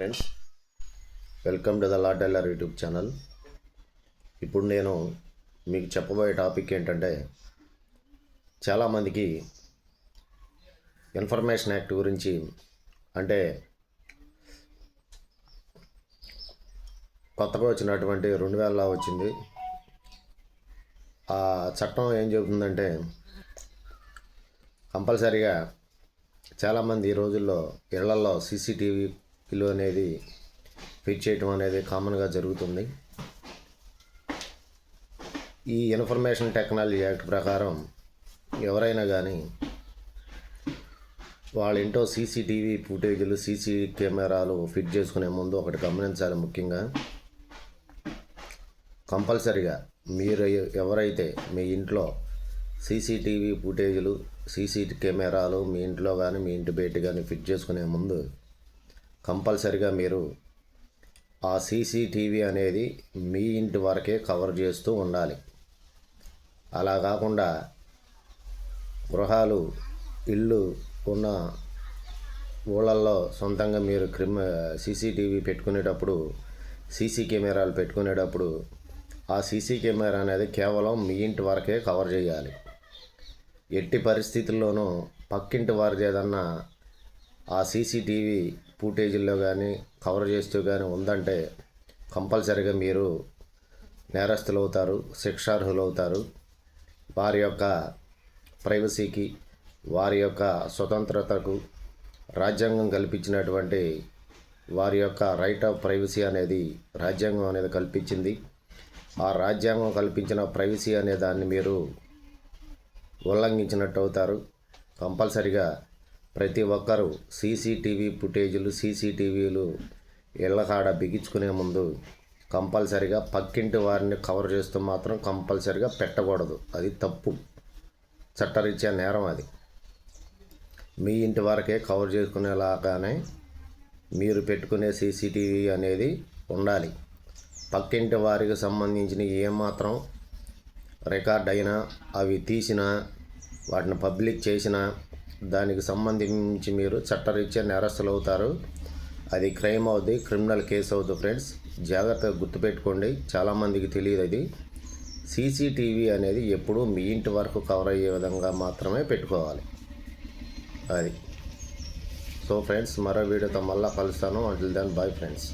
Friends, welcome to the law teller YouTube channel. ఇప్పుడు నేను మీకు చెప్పబోయే టాపిక్ ఏంటంటే, చాలామందికి ఇన్ఫర్మేషన్ యాక్ట్ గురించి, అంటే కొత్తగా వచ్చినటువంటి 2000 వచ్చింది. ఆ చట్టం ఏం చెబుతుందంటే, కంపల్సరీగా చాలామంది ఈ రోజుల్లో ఇళ్లలో సీసీటీవీలు అనేది ఫిట్ చేయటం అనేది కామన్గా జరుగుతుంది. ఈ ఇన్ఫర్మేషన్ టెక్నాలజీ యాక్ట్ ప్రకారం ఎవరైనా కానీ వాళ్ళ ఇంట్లో సీసీటీవీ ఫుటేజీలు, సీసీ కెమెరాలు ఫిట్ చేసుకునే ముందు ఒకటి గమనించాలి. ముఖ్యంగా కంపల్సరిగా మీరు ఎవరైతే మీ ఇంట్లో సీసీటీవీ ఫుటేజీలు, సీసీ కెమెరాలు మీ ఇంట్లో కానీ మీ ఇంటి బయట కానీ ఫిట్ చేసుకునే ముందు కంపల్సరిగా మీరు ఆ సీసీటీవీ అనేది మీ ఇంటి వరకే కవర్ చేస్తూ ఉండాలి. అలా కాకుండా గృహాలు, ఇల్లు ఉన్న ఊళ్ళల్లో సొంతంగా మీరు సీసీటీవీ పెట్టుకునేటప్పుడు, సీసీ కెమెరాలు పెట్టుకునేటప్పుడు ఆ సీసీ కెమెరా అనేది కేవలం మీ ఇంటి వరకే కవర్ చేయాలి. ఎట్టి పరిస్థితుల్లోనూ పక్కింటి వారిది ఏదన్నా ఆ సీసీటీవీ ఫుటేజీల్లో కానీ కవర్ చేస్తూ కానీ ఉందంటే కంపల్సరీగా మీరు నేరస్తులవుతారు, శిక్షార్హులవుతారు. వారి యొక్క ప్రైవసీకి, వారి యొక్క స్వతంత్రతకు రాజ్యాంగం కల్పించినటువంటి వారి యొక్క రైట్ ఆఫ్ ప్రైవసీ అనేది రాజ్యాంగం అనేది కల్పించింది. ఆ రాజ్యాంగం కల్పించిన ప్రైవసీ అనే దాన్ని మీరు ఉల్లంఘించినట్టు అవుతారు. కంపల్సరిగా ప్రతి ఒక్కరూ సీసీటీవీ ఫుటేజీలు, సీసీటీవీలు ఇళ్ళకాడ బిగించుకునే ముందు కంపల్సరిగా పక్కింటి వారిని కవర్ చేస్తూ మాత్రం కంపల్సరిగా పెట్టకూడదు. అది తప్పు, చట్టరీత్యా నేరం. అది మీ ఇంటి వరకే కవర్ చేసుకునేలాగానే మీరు పెట్టుకునే సీసీటీవీ అనేది ఉండాలి. పక్కింటి వారికి సంబంధించిన ఏమాత్రం రికార్డ్ అయినా, అవి తీసినా, వాటిని పబ్లిక్ చేసినా దానికి సంబంధించి మీరు చట్టరీత్యా నేరస్తులు అవుతారు. అది క్రైమ్ అవుద్ది, క్రిమినల్ కేసు అవుతుంది. ఫ్రెండ్స్, జాగ్రత్తగా గుర్తుపెట్టుకోండి. చాలామందికి తెలియదు. అది సీసీటీవీ అనేది ఎప్పుడూ మీ ఇంటి వరకు కవర్ అయ్యే విధంగా మాత్రమే పెట్టుకోవాలి. అది సో ఫ్రెండ్స్, మరో వీడియోతో మళ్ళీ కలుస్తాను. Until then, bye friends.